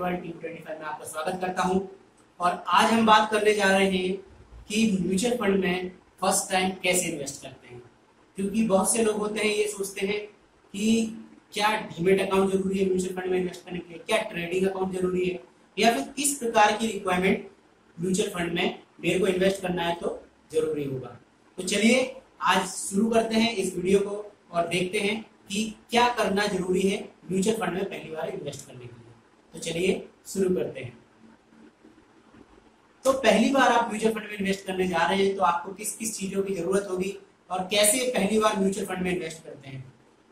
World team 25 में आपका स्वागत करता हूं। और आज हम बात करने जा रहे हैं कि म्यूचुअल फंड में फर्स्ट टाइम कैसे इन्वेस्ट करते हैं। क्योंकि बहुत से लोग होते हैं ये सोचते हैं कि क्या डीमेट अकाउंट जरूरी है म्यूचुअल फंड में इन्वेस्ट करने के लिए, क्या ट्रेडिंग अकाउंट जरूरी है, या फिर किस प्रकार की रिक्वायरमेंट म्यूचुअल फंड में मेरे को इन्वेस्ट करना है तो जरूरी होगा। तो चलिए आज शुरू करते हैं इस वीडियो को और देखते हैं कि क्या करना जरूरी है म्यूचुअल फंड में पहली बार इन्वेस्ट करने के लिए। तो चलिए शुरू करते हैं। तो पहली बार आप म्यूचुअल फंड में इन्वेस्ट करने जा रहे हैं तो आपको किस किस चीजों की जरूरत होगी और कैसे पहली बार म्यूचुअल फंड में इन्वेस्ट करते हैं।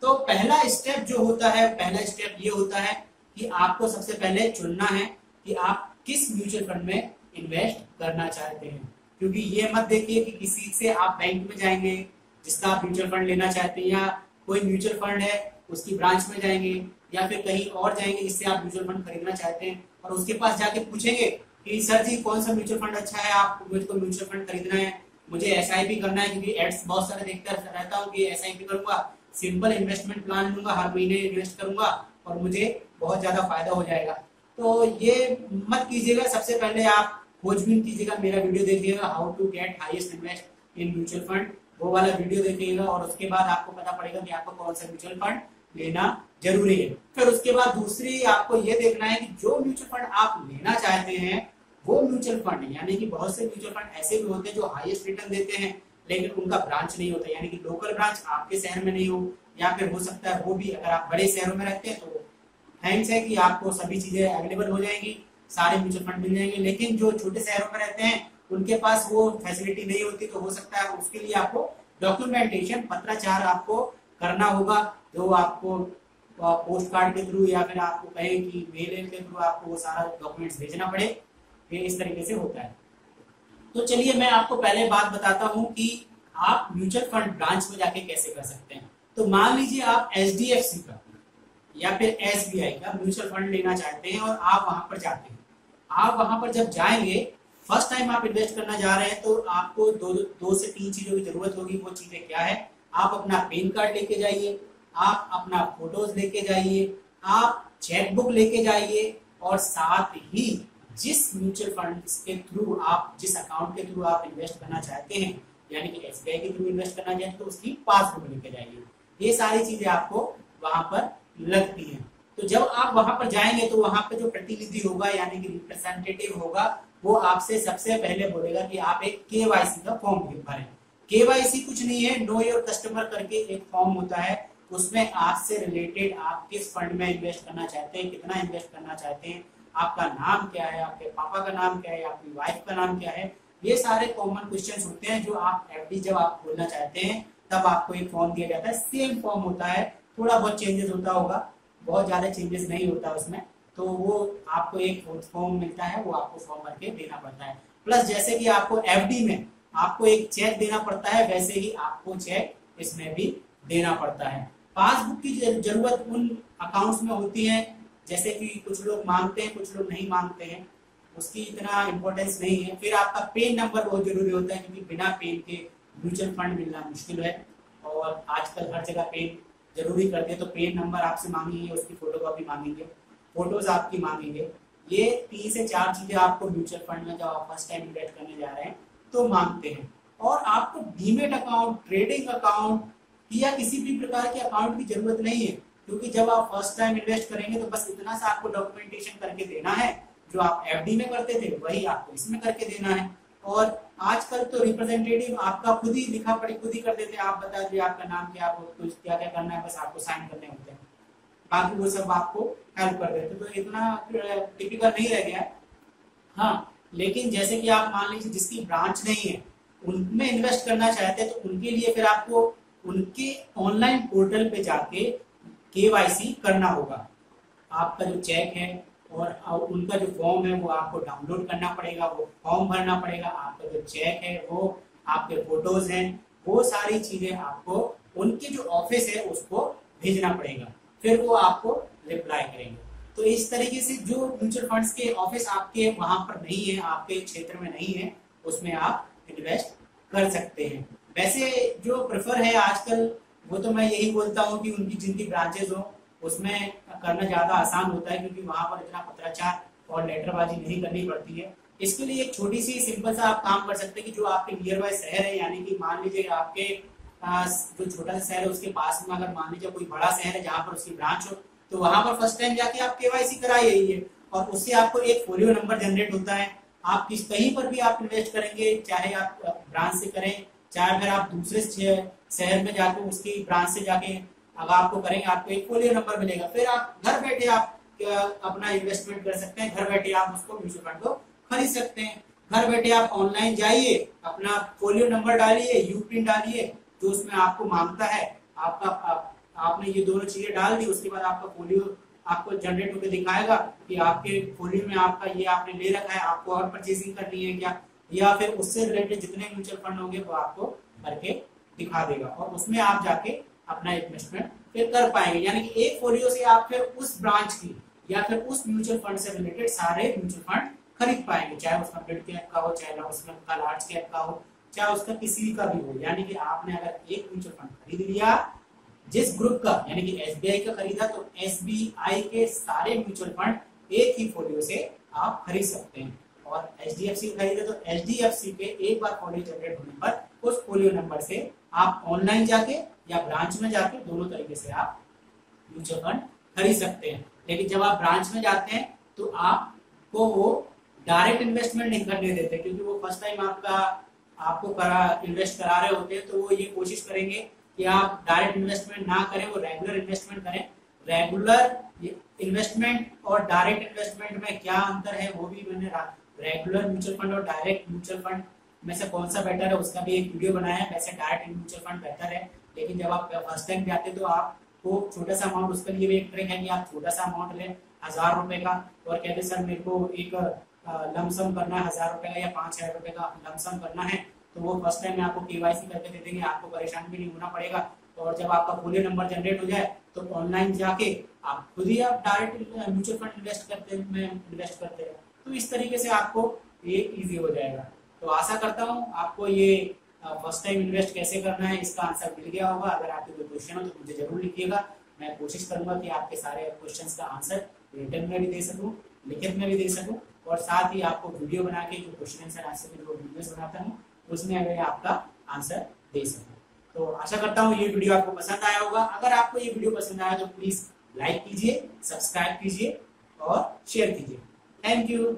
तो पहला स्टेप जो होता है, पहला स्टेप ये होता है कि आपको सबसे पहले चुनना है कि आप किस म्यूचुअल फंड में इन्वेस्ट करना चाहते हैं। क्योंकि ये मत देखिए कि किसी से आप बैंक में जाएंगे जिसका आप म्यूचुअल फंड लेना चाहते हैं, या कोई म्यूचुअल फंड है उसकी ब्रांच में जाएंगे, या फिर कहीं और जाएंगे जिससे आप म्यूचुअल फंड खरीदना चाहते हैं और उसके पास जाके पूछेंगे कि सर जी कौन सा म्यूचुअल फंड अच्छा है, आप मुझको म्यूचुअल फंड खरीदना है, मुझे एसआईपी करना है, क्योंकि एड्स बहुत सारे देखता रहता हूँ कि एसआईपी करूंगा, सिंपल इन्वेस्टमेंट प्लान लूंगा, हर महीने इन्वेस्ट करूंगा और मुझे बहुत ज्यादा फायदा हो जाएगा। तो ये मत कीजिएगा। सबसे पहले आप खोजबीन कीजिएगा, मेरा वीडियो देखिएगा how to get highest invest in mutual fund, वो वाला वीडियो देखिएगा और उसके बाद आपको पता पड़ेगा कि आपको कौन सा म्यूचुअल फंड लेना जरूरी है। फिर उसके बाद दूसरी आपको ये देखना है कि जो म्यूचुअल फंड आप लेना चाहते हैं वो म्यूचुअल फंड, यानी कि बहुत से म्यूचुअल फंड ऐसे भी होते हैं जो हाईएस्ट रिटर्न देते हैं लेकिन उनका ब्रांच नहीं होता, यानी कि लोकल ब्रांच आपके शहर में नहीं हो, या फिर हो सकता है वो भी अगर आप बड़े शहरों में रहते हैं तो थैंक्स है कि आपको सभी चीजें अवेलेबल हो जाएंगी, सारे म्यूचुअल फंड मिल जाएंगे। लेकिन जो छोटे शहरों में रहते हैं उनके पास वो फैसिलिटी नहीं होती, तो हो सकता है उसके लिए आपको डॉक्यूमेंटेशन पत्राचार आपको करना होगा, जो आपको पोस्ट कार्ड के थ्रू या फिर आपको कहे कि मेल के थ्रू आपको वो सारा डॉक्यूमेंट्स भेजना पड़े। ये इस तरीके से होता है। तो चलिए मैं आपको पहले बात बताता हूं कि आप म्यूचुअल फंड ब्रांच में जाके कैसे कर सकते हैं। तो मान लीजिए आप एचडीएफसी का या फिर एसबीआई का म्यूचुअल फंड लेना चाहते हैं और आप वहां पर जाते हैं। आप वहां पर जब जाएंगे, फर्स्ट टाइम आप इन्वेस्ट करना जा रहे हैं, तो आपको दो से तीन चीजों की जरूरत होगी। वो चीजें क्या है? आप अपना पैन कार्ड लेके जाइए, आप अपना फोटोज लेके जाइए, आप चेकबुक लेके जाइए, और साथ ही जिस म्यूचुअल फंड के थ्रू आप, जिस अकाउंट के थ्रू आप इन्वेस्ट करना चाहते हैं, यानी कि एसबीआई के थ्रू इन्वेस्ट करना चाहते हैं, तो उसकी पासबुक लेके जाइए। ये सारी चीजें आपको वहां पर लगती हैं। तो जब आप वहां पर जाएंगे तो वहां पर जो प्रतिनिधि होगा यानी कि रिप्रेजेंटेटिव होगा, वो आपसे सबसे पहले बोलेगा कि आप एक केवाईसी का फॉर्म भरें। केवाईसी कुछ नहीं है, नो योर कस्टमर करके एक फॉर्म होता है, उसमें आपसे रिलेटेड आप किस फंड में इन्वेस्ट करना चाहते हैं, कितना इन्वेस्ट करना चाहते हैं, आपका नाम क्या है, आपके पापा का नाम क्या है, आपकी वाइफ का नाम क्या है, ये सारे कॉमन क्वेश्चंस होते हैं जो आप एफडी जब आप खोलना चाहते हैं तब आपको एक फॉर्म दिया जाता है। सेम फॉर्म होता है, थोड़ा बहुत चेंजेस होता होगा, बहुत ज्यादा चेंजेस नहीं होता उसमें। तो वो आपको एक फॉर्म मिलता है, वो आपको फॉर्म भर के देना पड़ता है। प्लस जैसे कि आपको एफडी में आपको एक चेक देना पड़ता है, वैसे ही आपको चेक इसमें भी देना पड़ता है। पासबुक की जरूरत उन अकाउंट्स में होती है जैसे कि कुछ लोग मांगते हैं, कुछ लोग नहीं मांगते हैं, उसकी इतना इम्पोर्टेंस नहीं है। फिर आपका पेन नंबर बहुत जरूरी होता है, क्योंकि बिना पेन के म्यूचुअल फंड मिलना मुश्किल है और आजकल हर जगह पेन जरूरी करते हैं। तो पेन नंबर आपसे मांगेंगे, उसकी फोटोकॉपी मांगेंगे, फोटोज आपकी मांगेंगे। ये 3 से 4 चीजें आपको म्यूचुअल फंड में जब आप फर्स्ट टाइम इन्वेस्ट करने जा रहे हैं तो मांगते हैं। और आपको डीमेट अकाउंट, ट्रेडिंग अकाउंट या किसी भी प्रकार के अकाउंट की जरूरत नहीं है, क्योंकि जब आप फर्स्ट टाइम इन्वेस्ट करेंगे तो बस इतना सा आपको डॉक्यूमेंटेशन करके देना है, जो आप एफडी में करते थे वही आपको इसमें करके देना है। और आजकल तो रिप्रेजेंटेटिव आपका खुद ही लिखा पढ़ी खुद ही कर देते हैं, आप बता दीजिए आपका नाम क्या, आपको क्या क्या करना है, बस आपको साइन करने होते हैं, बाकी वो सब आपको हेल्प कर देते हैं। तो इतना टिपिकल नहीं रह गया। हाँ, लेकिन जैसे कि आप मान लीजिए जिसकी ब्रांच नहीं है उनमें इन्वेस्ट करना चाहते हैं, तो उनके लिए फिर आपको उनके ऑनलाइन पोर्टल पे जाके केवाईसी करना होगा। आपका जो चेक है और उनका जो फॉर्म है वो आपको डाउनलोड करना पड़ेगा, वो फॉर्म भरना पड़ेगा, आपका जो चेक है वो, आपके फोटोज हैं, वो सारी चीजें आपको उनके जो ऑफिस है उसको भेजना पड़ेगा, फिर वो आपको रिप्लाई करेंगे। तो इस तरीके से जो म्यूचुअल फंड्स के ऑफिस आपके वहां पर नहीं है, आपके क्षेत्र में नहीं है, उसमें आप इन्वेस्ट कर सकते हैं। वैसे जो प्रेफर है आजकल, वो तो मैं यही बोलता हूँ कि उनकी जिनकी ब्रांचेस हो उसमें करना ज्यादा आसान होता है, क्योंकि वहां पर इतना पत्राचार और लेटरबाजी नहीं करनी पड़ती है। इसके लिए एक छोटी सी सिंपल सा आप काम कर सकते हैं कि जो आपके नियर बाय शहर है, यानी कि मान लीजिए आपके जो छोटा सा शहर है उसके पास में अगर मान लीजिए कोई बड़ा शहर है जहाँ पर उसकी ब्रांच हो, तो वहां पर फर्स्ट टाइम जाके आप केवाईसी कराइए और उससे आपको एक फोलियो नंबर जनरेट होता है। आप कहीं पर भी आप इन्वेस्ट करेंगे, चाहे आप ब्रांच से करें, चाहे फिर आप दूसरे शहर में जाके उसकी ब्रांच से जाके अगर आपको करेंगे, आपको एक फोलियो नंबर मिलेगा। फिर आप घर बैठे आप अपना इन्वेस्टमेंट कर सकते हैं, घर बैठे आप उसको म्यूचुअल फंड को खरीद सकते हैं। घर बैठे आप ऑनलाइन जाइए, अपना फोलियो नंबर डालिए, यूपिन डालिए, जो उसमें आपको मांगता है, आपने ये दोनों चीजें डाल दी, उसके बाद आपका फोलियो आपको जनरेट होकर दिखाएगा कि आपके फोलियो में आपका ये आपने ले रखा है, आपको और परचेसिंग करनी है क्या, या फिर उससे रिलेटेड जितने म्यूचुअल फंड होंगे वो आपको करके दिखा देगा और उसमें आप जाके अपना इन्वेस्टमेंट फिर कर पाएंगे। यानी कि एक फोलियो से आप फिर उस ब्रांच की या फिर उस म्यूचुअल फंड से रिलेटेड सारे म्यूचुअल फंड खरीद पाएंगे, चाहे उसका मिड कैप का हो, चाहे उसका लार्ज कैप का हो, चाहे उसका किसी का भी हो। यानी कि आपने अगर एक म्यूचुअल फंड खरीद लिया जिस ग्रुप का, यानी कि एसबीआई का खरीदा, तो एसबीआई के सारे म्यूचुअल फंड एक ही फोलियो से आप खरीद सकते हैं। और एचडीएफसी का खरीदा तो एचडीएफसी पे एक बार फोलियो जनरेट होने पर उस फोलियो नंबर से आप ऑनलाइन जाके या ब्रांच में जाके दोनों तरीके से आप म्यूचुअल फंड खरीद सकते हैं। लेकिन जब आप ब्रांच में जाते हैं तो आपको वो डायरेक्ट इन्वेस्टमेंट नहीं करने देते, क्योंकि वो फर्स्ट टाइम आपको इन्वेस्ट करा रहे होते हैं, तो वो ये कोशिश करेंगे कि आप डायरेक्ट इन्वेस्टमेंट ना करें, वो रेगुलर इन्वेस्टमेंट करें। रेगुलर इन्वेस्टमेंट और डायरेक्ट इन्वेस्टमेंट में क्या अंतर है वो भी मैंने रेगुलर म्यूचुअल फंड और डायरेक्ट म्यूचुअल फंड में से कौन सा बेटर है उसका भी एक वीडियो बनाया है। वैसे डायरेक्ट म्यूचुअल फंड बेहतर है, लेकिन जब आप फर्स्ट टाइम जाते हैं तो आपको छोटा सा अमाउंट, उसके लिए भी एक ट्रिक है कि आप छोटा सा अमाउंट लें 1000 रुपए का और कहते सर मेरे को एक लमसम करना है 1000 रुपए का या 5000 रुपए का लमसम करना है, तो वो फर्स्ट टाइम में आपको केवाईसी करके दे देंगे, आपको परेशान भी नहीं होना पड़ेगा। और जब आपका फोलियो नंबर जनरेट हो जाए तो ऑनलाइन जाके आप खुद ही आप डायरेक्ट म्यूचुअल फंड इन्वेस्ट करते हैं। तो इस तरीके से आपको ये इजी हो जाएगा। तो आशा करता हूँ आपको ये फर्स्ट टाइम इन्वेस्ट कैसे करना है इसका आंसर मिल गया होगा। अगर आपके कोई क्वेश्चन हो तो मुझे जरूर लिखिएगा, मैं कोशिश करूंगा कि आपके सारे क्वेश्चंस का आंसर रिटर्न में भी दे सकूं, लिखित में भी दे सकूं, और साथ ही आपको वीडियो बना के जो क्वेश्चन आंसर आज से जो वीडियोस बनाता हूँ उसमें अगर आपका आंसर दे सकूं। तो आशा करता हूँ ये वीडियो आपको पसंद आया होगा। अगर आपको ये वीडियो पसंद आया तो प्लीज लाइक कीजिए, सब्सक्राइब कीजिए और शेयर कीजिए। Thank you.